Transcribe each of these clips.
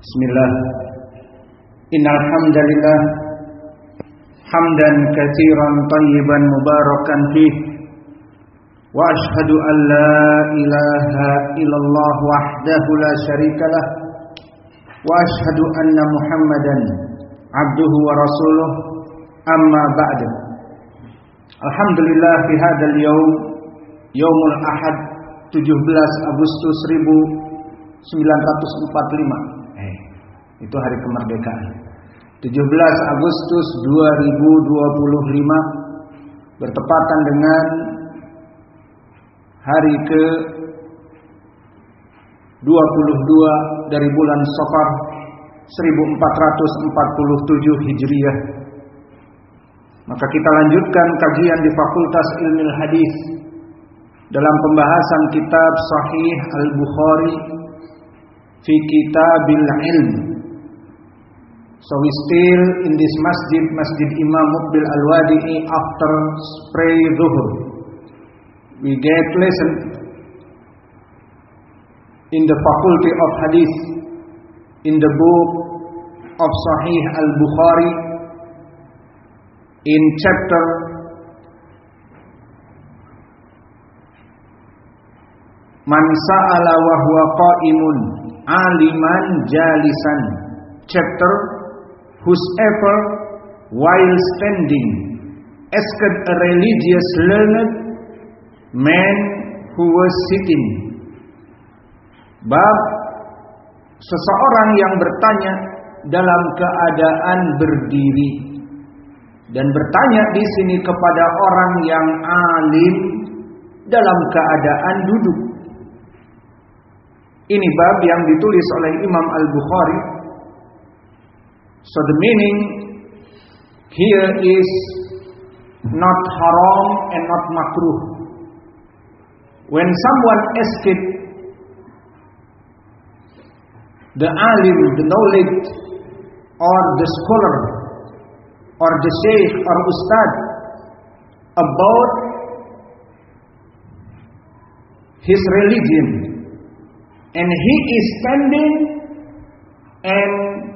Bismillah. Innal hamdalillah hamdan katsiran thayyiban mubarakan fih wa ashhadu an la ilaha illallah wahdahu la syarikalah wa ashhadu anna Muhammadan abduhu wa rasuluh amma ba'du. Alhamdulillah fi hadzal yaumul ahad 17 Agustus 1945. Itu hari kemerdekaan. 17 Agustus 2025 bertepatan dengan hari ke 22 dari bulan Safar 1447 Hijriah. Maka kita lanjutkan kajian di Fakultas Ilmu Hadis dalam pembahasan kitab Sahih Al-Bukhari fi Kitabil Ilm. So we still in this Masjid Imam Muqbil Al-Wadi'i after pray Zuhur. We get lesson in the Faculty of Hadith in the book of Sahih Al-Bukhari in chapter Man sa'ala wa huwa qa'imun aliman jalisan, chapter whosoever while standing asked a religious learned man who was sitting. Bab seseorang yang bertanya dalam keadaan berdiri, dan bertanya di sini kepada orang yang alim dalam keadaan duduk. Ini bab yang ditulis oleh Imam Al-Bukhari. So the meaning here is not haram and not makruh. When someone asks the alim, the knowledge, or the scholar, or the sheikh or ustad about his religion, and he is standing and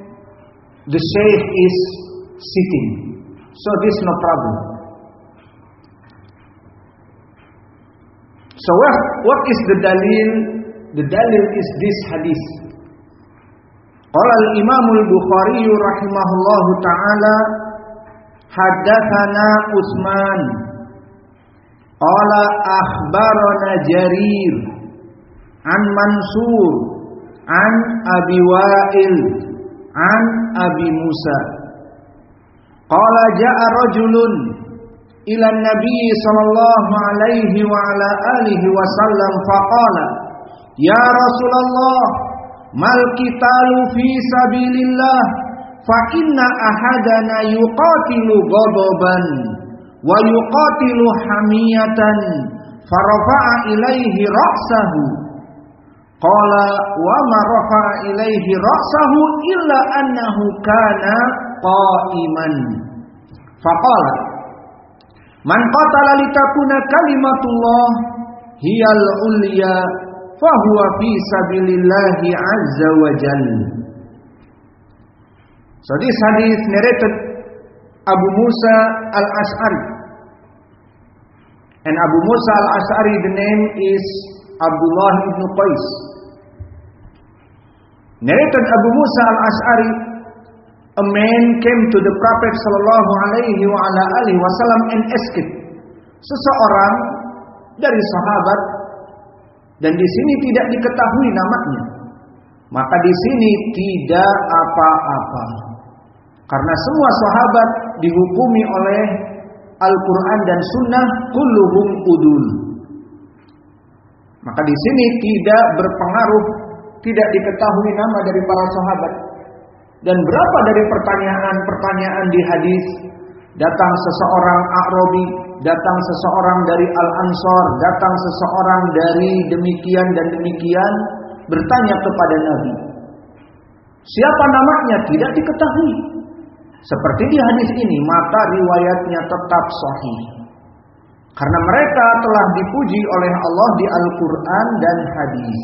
the sheikh is sitting, so this no problem. So what is the dalil? The dalil is this hadith. Qala al-Imam al-Bukhari rahimahullahu ta'ala haddatsana Utsman qala akhbarana Jarir an Mansur an Abi Wa'il an Abi Musa qala ja'a rajulun ila Nabi sallallahu alaihi wa ala alihi wasallam faqala ya Rasulullah mal qitalu fi sabilillah fa inna ahadana yuqatilu ghadaban wa yuqatilu hamiyatan farafa'a ilaihi ra'sahu qala wa ma rafa'a ilaihi ra'sahu illa annahu kana qa'iman faqala man qatala litakuna kalimatullah hiyal ulya fahuwa fi sabilillahi azza wa jalla. So this hadith narrated Abu Musa al-Ash'ari, and Abu Musa al-Ash'ari, the name is Abdullah ibn Qais. Narrated Abu Musa al-Ash'ari, a man came to the Prophet sallallahu alaihi wa ala alihi wasallam and asked, seseorang dari sahabat, dan di sini tidak diketahui namanya, maka di sini tidak apa-apa, karena semua sahabat dihukumi oleh Al-Quran dan Sunnah kulluhum udul. Maka di sini tidak berpengaruh, tidak diketahui nama dari para sahabat. Dan berapa dari pertanyaan-pertanyaan di hadis, datang seseorang A'rabi, datang seseorang dari Al-Ansar, datang seseorang dari demikian dan demikian, bertanya kepada Nabi. Siapa namanya tidak diketahui. Seperti di hadis ini, maka riwayatnya tetap sahih. Karena mereka telah dipuji oleh Allah di Al-Quran dan hadis.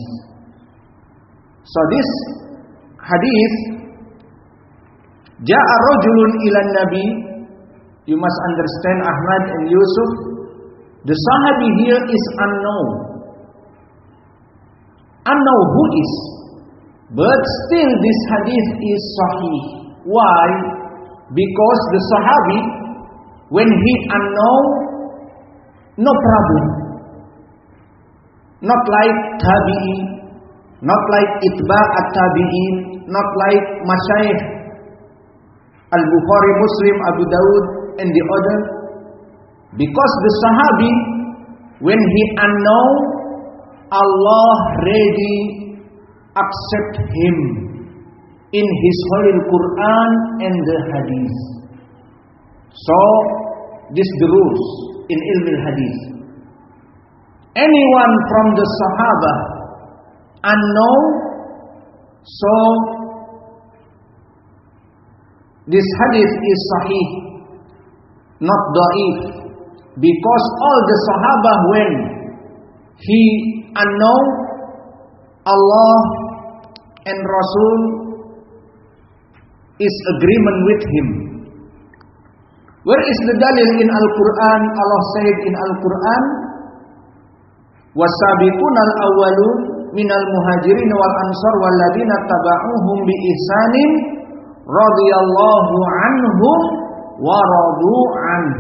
So this hadis, ja'a rajulun ilan nabi. You must understand Ahmad and Yusuf, the sahabi here is unknown. Unknown who is. But still this hadith is sahih. Why? Because the sahabi, when he unknown, no problem. Not like tabi'i, not like itba' at-tabi'in, not like masyayikh Al-Bukhari, Muslim, Abu Dawud, and the other. Because the sahabi, when he unknown, Allah ready accept him in his holy Quran and the hadith. So this the rules in ilm al-hadith. Anyone from the sahaba unknown, so this hadith is sahih, not da'if, because all the sahaba when he unknown, Allah and Rasul is agreement with him. Where is the dalil in Al-Quran? Allah said in Al-Quran, وَالسَّابِقُونَ الْأَوَّلُونَ مِنَ الْمُهَاجِرِينَ وَالْأَنصَارِ وَالَّذِينَ اتَّبَعُوهُمْ بِإِحْسَانٍ رَضِيَ اللَّهُ عَنْهُمْ وَرَضُوا عَنْهُ.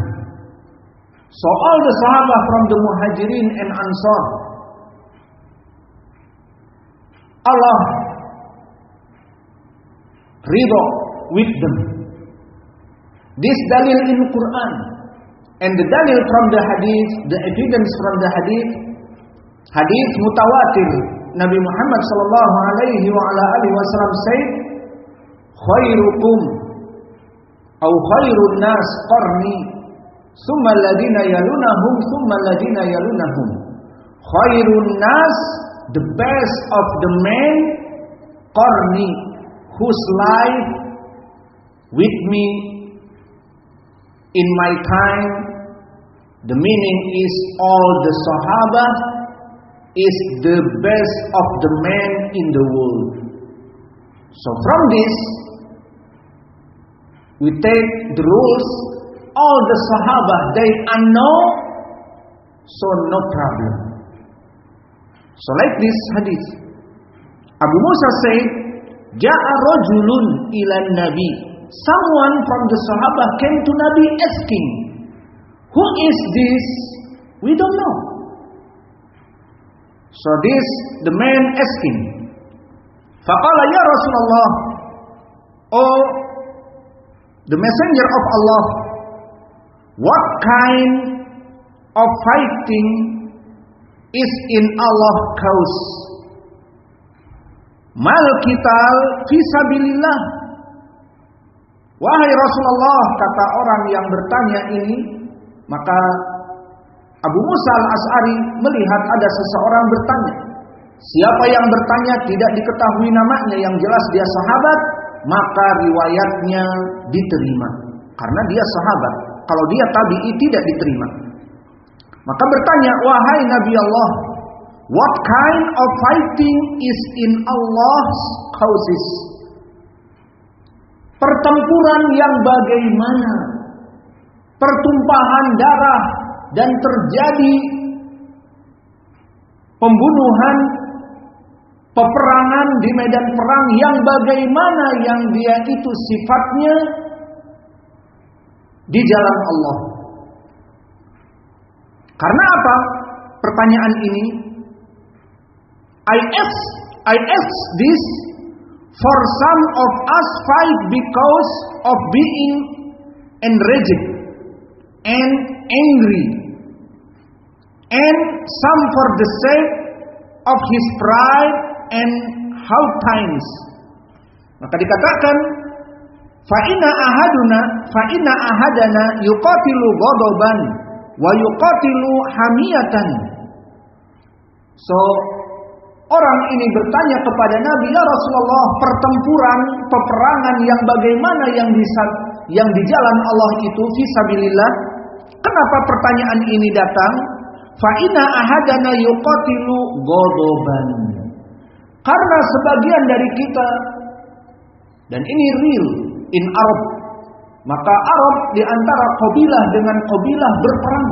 So all the Sahaba from the Muhajirin and Ansar, Allah ridha with them. This dalil in Quran and the dalil from the hadith, the evidence from the hadith mutawatir. Nabi Muhammad sallallahu alaihi wa ala alihi wasallam said, khairukum aw khairun nas qarni thumma alladhina yalunahum thumma alladhina yalunahum. Khairun nas, the best of the men, qarni, whose life with me in my time. The meaning is all the Sahaba is the best of the men in the world. So from this we take the rules. All the Sahaba they unknown, so no problem. So like this hadith, Abu Musa said, ja'a rajulun ila nabi. Someone from the Sahaba came to Nabi asking, who is this? We don't know. So this, the man asking, faqala ya Rasulullah, oh the messenger of Allah, what kind of fighting is in Allah's cause? Mal qital fi sabilillah. Wahai Rasulullah, kata orang yang bertanya ini, maka Abu Musa al-Ash'ari melihat ada seseorang bertanya. Siapa yang bertanya tidak diketahui namanya, yang jelas dia sahabat, maka riwayatnya diterima. Karena dia sahabat. Kalau dia tabi'i tidak diterima. Maka bertanya, wahai Nabi Allah, what kind of fighting is in Allah's causes? Pertempuran yang bagaimana? Pertumpahan darah dan terjadi pembunuhan, peperangan di medan perang yang bagaimana yang dia itu sifatnya di jalan Allah. Karena apa? Pertanyaan ini I ask this for some of us fight because of being enraged and angry, and some for the sake of his pride and haughtiness. Maka dikatakan, fa inna ahadana yuqatilu ghadaban wa yuqatilu hamiyatan. So orang ini bertanya kepada Nabi, ya Rasulullah, pertempuran, peperangan yang bagaimana yang di jalan Allah itu fisabilillah. Kenapa pertanyaan ini datang? Fa inna ahadana yuqatilu ghadaban. Karena sebagian dari kita Dan ini real in Arab. Maka Arab di antara qabilah dengan qabilah berperang.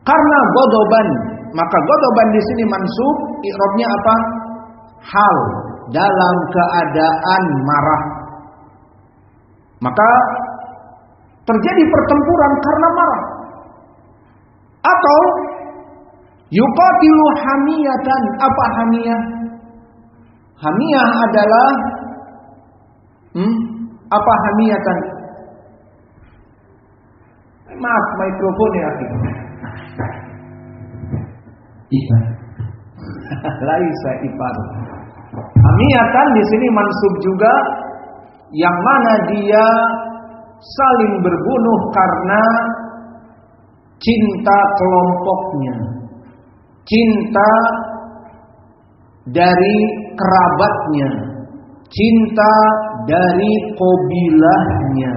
Karena godoban, maka godoban di sini mansub, i'rabnya apa? Hal, dalam keadaan marah. Maka terjadi pertempuran karena marah. Atau yuqatilu hamiyatan. Apa hamiyah? Hamiyah adalah apa hamiyatan? Maaf, mikrofon ya. Ipar. Laisa ipar. Hamiyatan di sini mansub juga, yang mana dia saling berbunuh karena cinta kelompoknya, cinta dari kerabatnya, cinta dari qabilahnya.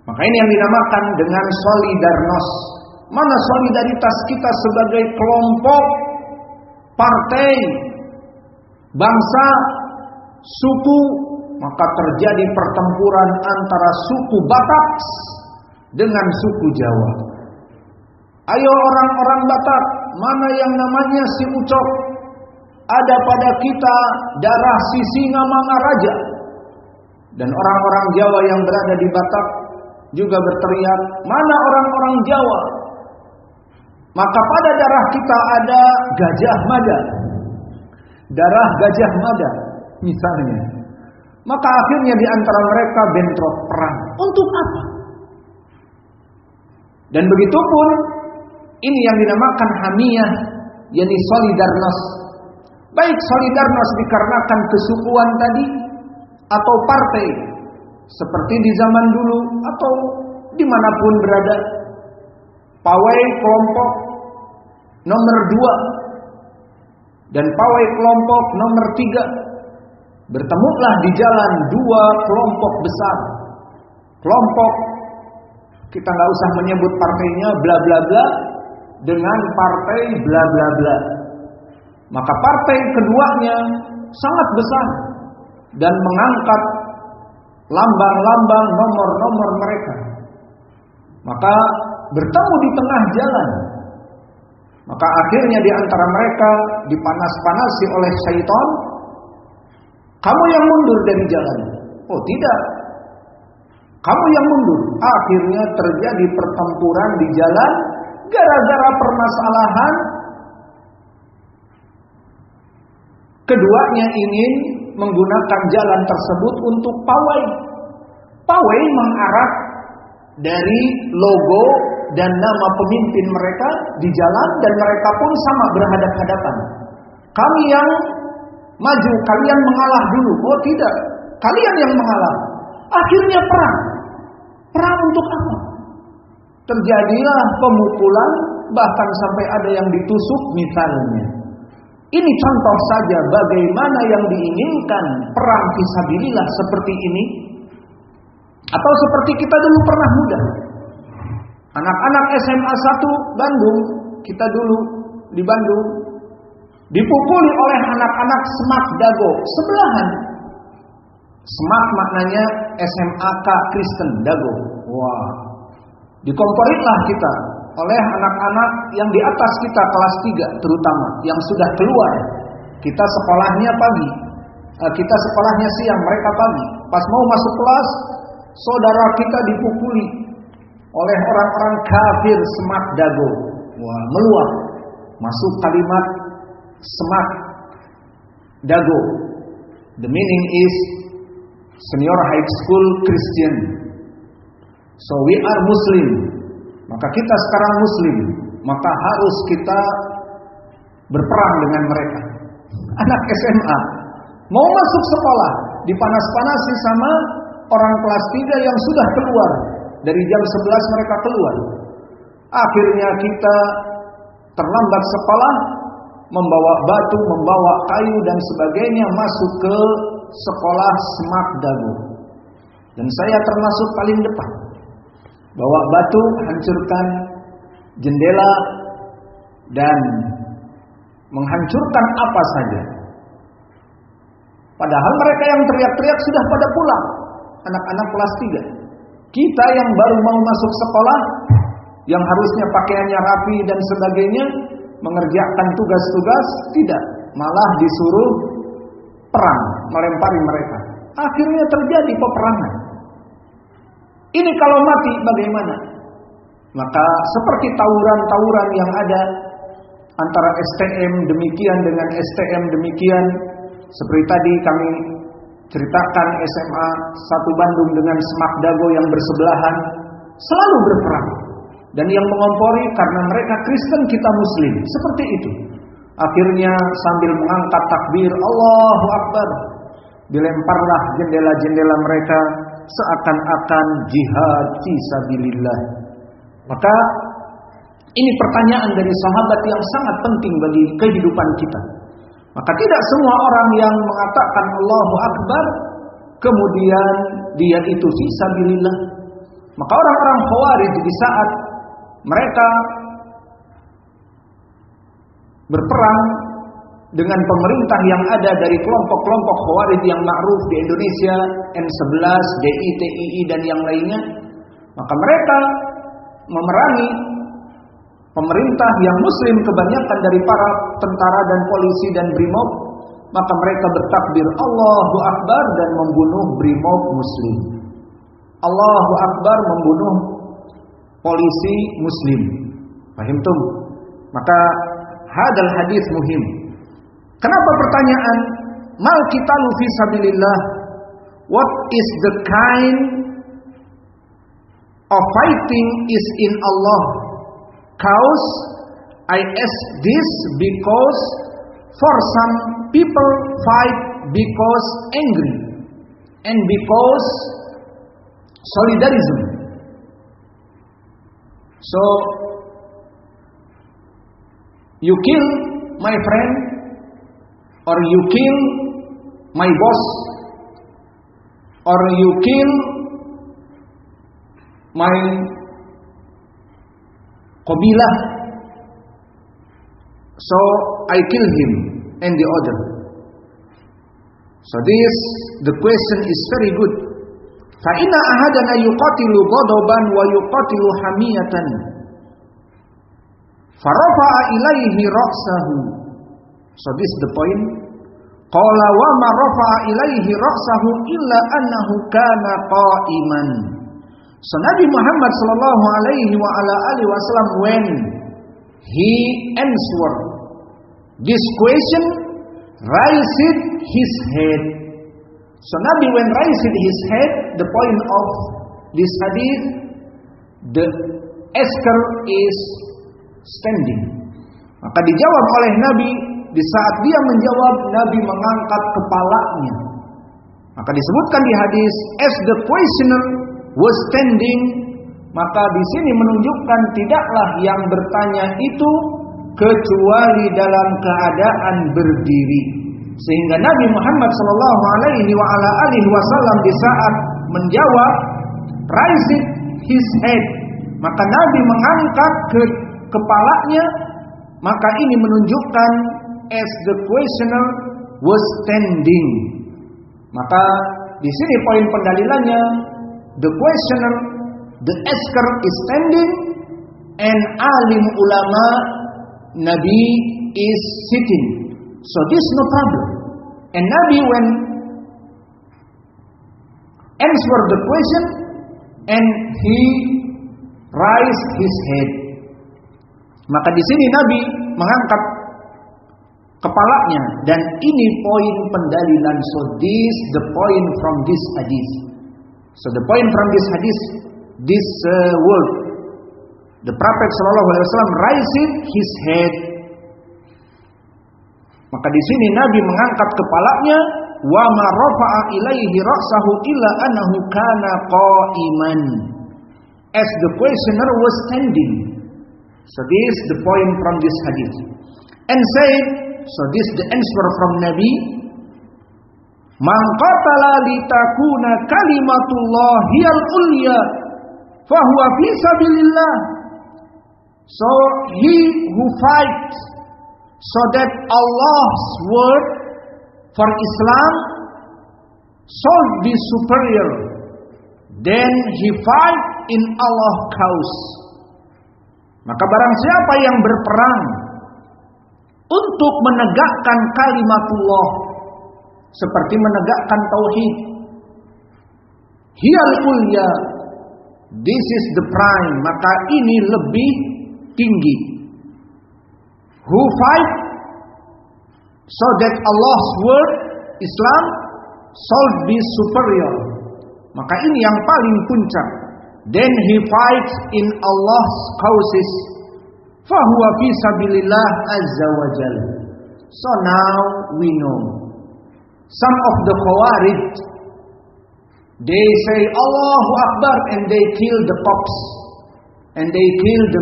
Maka ini yang dinamakan dengan solidarnos. Mana solidaritas kita sebagai kelompok, partai, bangsa, suku? Maka terjadi pertempuran antara suku Batak dengan suku Jawa. Ayo orang-orang Batak, mana yang namanya si Ucok? Ada pada kita darah si Singamangaraja. Dan orang-orang Jawa yang berada di Batak juga berteriak, mana orang-orang Jawa? Maka pada darah kita ada Gajah Mada, darah Gajah Mada misalnya. Maka akhirnya di antara mereka bentrok perang. Untuk apa? Dan begitu pun ini yang dinamakan hamiyah, yakni solidarnos. Baik solidarnos dikarenakan kesukuan tadi atau partai, seperti di zaman dulu atau dimanapun berada. Pawai kelompok nomor 2 dan pawai kelompok nomor 3 bertemulah di jalan dua kelompok besar. Kelompok, kita nggak usah menyebut partainya bla bla bla, dengan partai bla bla bla. Maka partai keduanya sangat besar dan mengangkat lambang-lambang nomor-nomor mereka. Maka bertemu di tengah jalan. Maka akhirnya di antara mereka dipanas-panasi oleh syaitan. Kamu yang mundur dari jalan. Oh tidak, kamu yang mundur. Akhirnya terjadi pertempuran di jalan gara-gara permasalahan. Keduanya ingin menggunakan jalan tersebut untuk pawai. Pawai mengarah dari logo dan nama pemimpin mereka di jalan, dan mereka pun sama berhadap-hadapan. Kami yang maju, kalian mengalah dulu. Oh tidak, kalian yang mengalah. Akhirnya perang. Perang untuk apa? Terjadilah pemukulan, bahkan sampai ada yang ditusuk misalnya. Ini contoh saja bagaimana yang diinginkan perang fisabilillah seperti ini. Atau seperti kita dulu pernah muda. Anak-anak SMA 1 Bandung, kita dulu di Bandung, dipukuli oleh anak-anak Semak Dago sebelahan. Semak maknanya SMAK Kristen Dago. Wah, dikomporitlah kita oleh anak-anak yang di atas kita kelas 3 terutama, yang sudah keluar. Kita sekolahnya pagi, kita sekolahnya siang, mereka pagi. Pas mau masuk kelas, saudara kita dipukuli oleh orang-orang kafir Semak Dago. Wah, meluap. Masuk kalimat Semak Dago. The meaning is Senior High School Christian. So we are Muslim. Maka kita sekarang Muslim. Maka harus kita berperang dengan mereka. Anak SMA mau masuk sekolah, dipanas-panasi sama orang kelas 3 yang sudah keluar. Dari jam 11 mereka keluar. Akhirnya kita terlambat sekolah, membawa batu, membawa kayu dan sebagainya masuk ke sekolah Semak Dago. Dan saya termasuk paling depan. Bawa batu, hancurkan jendela dan menghancurkan apa saja. Padahal mereka yang teriak-teriak sudah pada pulang. Anak-anak kelas 3. Kita yang baru mau masuk sekolah, yang harusnya pakaiannya rapi dan sebagainya, mengerjakan tugas-tugas, tidak. Malah disuruh perang, melempari mereka. Akhirnya terjadi peperangan. Ini kalau mati bagaimana? Maka seperti tawuran-tawuran yang ada antara STM demikian dengan STM demikian. Seperti tadi kami ceritakan SMA 1 Bandung dengan Semak Dago yang bersebelahan, selalu berperang. Dan yang mengompori karena mereka Kristen, kita Muslim. Seperti itu. Akhirnya sambil mengangkat takbir Allahu Akbar, dilemparlah jendela-jendela mereka seakan-akan jihad fi sabilillah. Maka ini pertanyaan dari sahabat yang sangat penting bagi kehidupan kita. Maka tidak semua orang yang mengatakan Allahu Akbar kemudian dia itu fi sabilillah. Maka orang-orang Khawarij di saat mereka berperang dengan pemerintah yang ada dari kelompok-kelompok Khawarij yang ma'ruf di Indonesia, N11, DI, TII dan yang lainnya, maka mereka memerangi pemerintah yang muslim kebanyakan dari para tentara dan polisi dan brimob, maka mereka bertakbir Allahu Akbar dan membunuh brimob muslim. Allahu Akbar membunuh polisi muslim. Fahimtum? Maka hadal hadis muhim. Kenapa pertanyaan mal qitalu fi sabilillah? What is the kind of fighting is in Allah? Cause I ask this because for some people fight because angry and because solidarism. So you kill my friend or you kill my boss or you kill my qabilah, so I kill him and the other. So the question is very good. Fa inna ahadana yuqatilu ghadaban wa yuqatilu hamiyatan. Farafa'a ilaihi ra'sahu. So this is the point. Qala wa ma rafa'a ilaihi ra'sahu illa annahu kana qa'iman. So Nabi Muhammad sallallahu alaihi wa ala alihi wasallam, when he answered this question, raised his head. So Nabi when raised his head, the point of this hadith, the asker is standing. Maka dijawab oleh Nabi, di saat dia menjawab, Nabi mengangkat kepalanya. Maka disebutkan di hadis, as the questioner was standing, maka di sini menunjukkan tidaklah yang bertanya itu kecuali dalam keadaan berdiri. Sehingga Nabi Muhammad sallallahu alaihi wa ala alihi wasallam di saat menjawab, raised his head, maka Nabi mengangkat kepalanya, maka ini menunjukkan as the questioner was standing. Maka di sini poin pendalilannya, the questioner, the asker is standing, and alim ulama, Nabi is sitting. So this is no problem. And Nabi when answer the question, and he raised his head. Maka di sini Nabi mengangkat kepalanya, dan ini poin pendalilan. So this the point from this hadis. So the point from this hadis, this word, the Prophet sallallahu alaihi wasallam raised his head. Maka di sini Nabi mengangkat kepalanya, wa ma rafa'a ilaihi ra'sahu illa annahu kana qa'iman, as the questioner was standing. So this is the point from this hadith. And said, so this is the answer from Nabi, man qatala litakuna kalimatullahil ulya fahuwa fi sabilillah. So he who fights so that Allah's word for Islam shall be superior, then he fight in Allah's cause. Maka barang siapa yang berperang untuk menegakkan kalimatullah, seperti menegakkan tauhid, hiyal ulya, this is the prime, maka ini lebih tinggi. Who fight so that Allah's word, Islam, shall be superior, maka ini yang paling puncak. Then he fights in Allah's causes, fahuwa fi sabilillah azza wa jal. So now we know some of the Khawarij, they say Allahu Akbar and they kill the popes and they kill the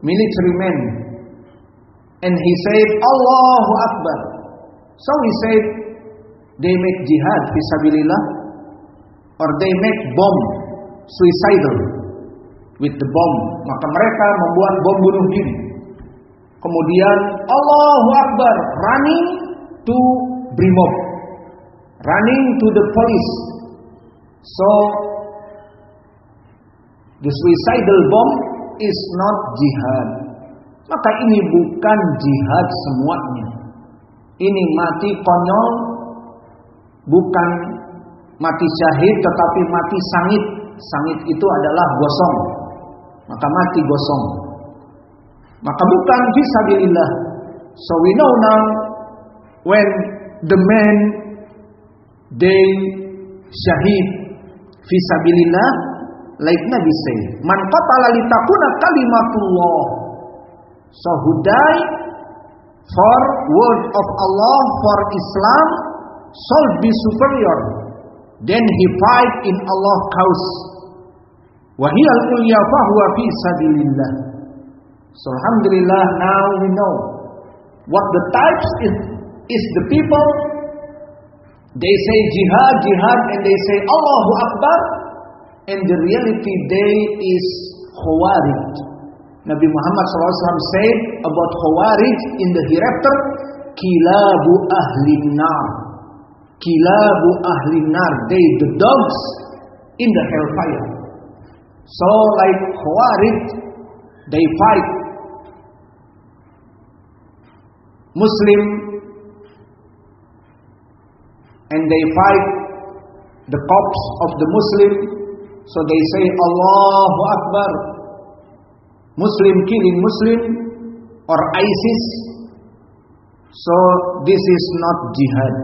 military men, and he said Allahu Akbar. So we said they make jihad fi sabilillah, or they make bomb suicidal with the bomb. Maka mereka membuat bom bunuh diri. Kemudian Allahu Akbar, running to Brimob, running to the police. So the suicidal bomb is not jihad. Maka ini bukan jihad semuanya. Ini mati konyol, bukan mati syahid, tetapi mati sangit. Sangit itu adalah gosong, maka mati gosong. Maka bukan fisabilillah. So we know now when the men they shahid fisabilillah, like Nabi say, man qatala litakuna kalimatullah. So who die for word of Allah, for Islam, shall be superior. Then he fight in Allah's cause. Wahiyal ulya fahuwa fi sabilillah. So alhamdulillah, now we know what the types is the people. They say jihad, jihad, and they say Allahu Akbar, and the reality they is Khawarij. Nabi Muhammad SAW said about Khawarij in the hereafter, kilabu ahlin nar. Kilabu ahlin nar, they the dogs in the hellfire. So like Khawarij, they fight Muslim and they fight the corpse of the Muslim. So they say Allahu Akbar, Muslim killing Muslim, or ISIS. So this is not jihad.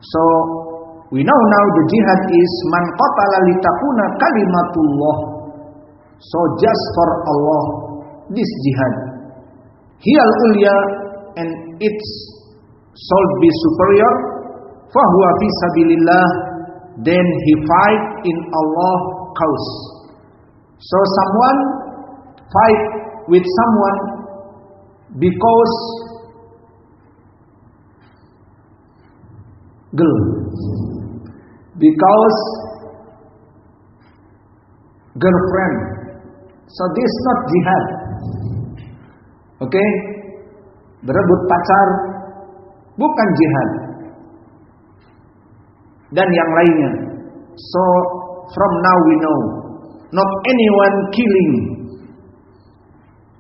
So we know now the jihad is man qatala litakuna kalimatullah. So just for Allah, this jihad. Hiyal ulya, and its shall be superior. Fahuwa fi sabilillah, then he fight in Allah's cause. So someone fight with someone because girlfriend. So this is not jihad. Okay? Berebut pacar bukan jihad. Dan yang lainnya. So from now we know, not anyone killing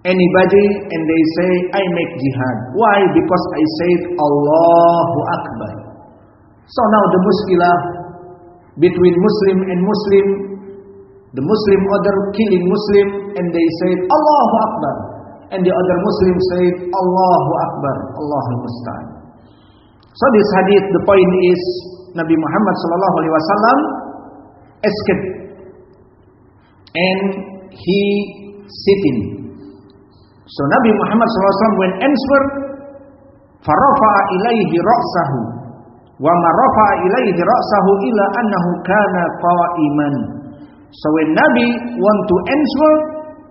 anybody and they say I make jihad. Why? Because I said Allahu Akbar. So now the muskilah between Muslim and Muslim, the Muslim other killing Muslim and they said Allahu Akbar, and the other Muslim said Allahu Akbar, Allahul Musta'an. So this hadith, the point is Nabi Muhammad sallallahu alaihi wasallam escaped and he sitting. So Nabi Muhammad sallallahu alaihi wasallam when answered, farafa'a ilaihi ra'sahu wa ma rafa'a ilaihi ra'sahu illa annahu kana qa'iman. So when Nabi want to answer,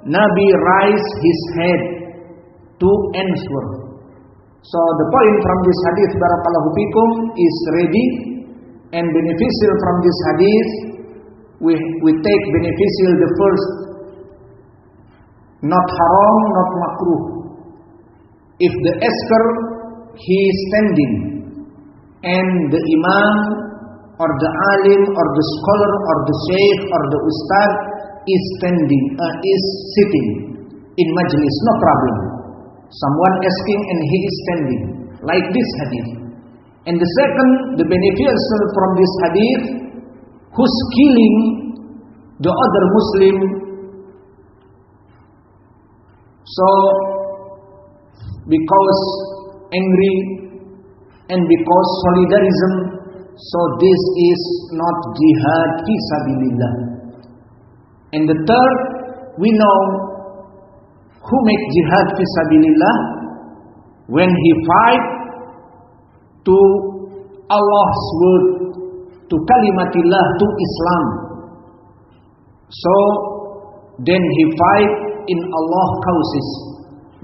Nabi raise his head to answer. So the point from this hadith, barakallahu fikum, is ready and beneficial from this hadith. We take beneficial the first, not haram, not makruh. If the asker he is standing and the imam or the alim or the scholar or the sheikh or the ustad is sitting in majlis, no problem. Someone asking and he is standing, like this hadith. And the second, the beneficial from this hadith, who's killing the other Muslim. So, because angry and because solidarism, so this is not jihad fi sabilillah. And the third, we know who make jihad fi sabilillah when he fight to Allah's word, to kalimatillah, to Islam. So then he fight in Allah causes.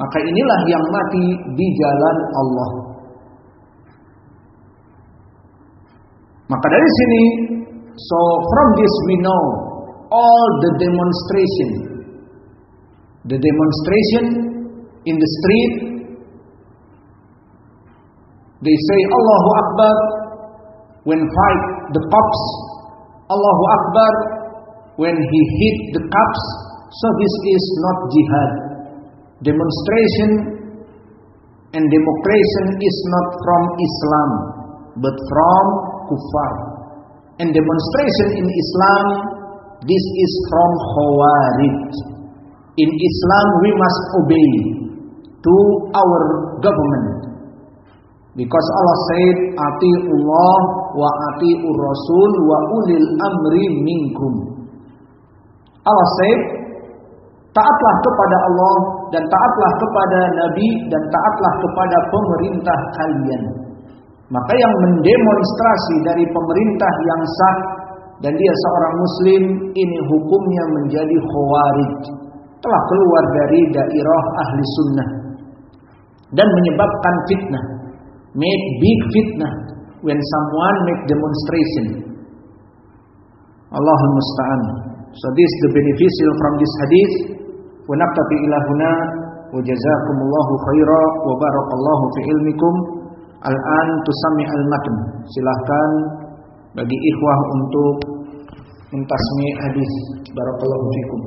Maka inilah yang mati di jalan Allah. Maka dari sini, so from this we know all the demonstration in the street, they say Allahu Akbar when fight the cops, Allahu Akbar when he hit the cops. So this is not jihad. Demonstration and democration is not from Islam, but from kuffar. And demonstration in Islam, this is from Khawarij. In Islam we must obey to our government, because Allah said ati'ullah wa ati'ur rasul wa ulil amri minkum. Allah said, taatlah kepada Allah dan taatlah kepada Nabi dan taatlah kepada pemerintah kalian. Maka yang mendemonstrasi dari pemerintah yang sah dan dia seorang muslim, ini hukumnya menjadi khawarij, telah keluar dari dairah ahli sunnah dan menyebabkan fitnah, make big fitnah when someone make demonstration. Allahul musta'an. So this is the beneficial from this hadith. Wa naqtafi ila huna wa jazakumullahu khaira wa barakallahu fi ilmikum. Al-an tusami al-matn. Silahkan bagi ikhwah untuk mentasmi hadis. Barakallahu fikum.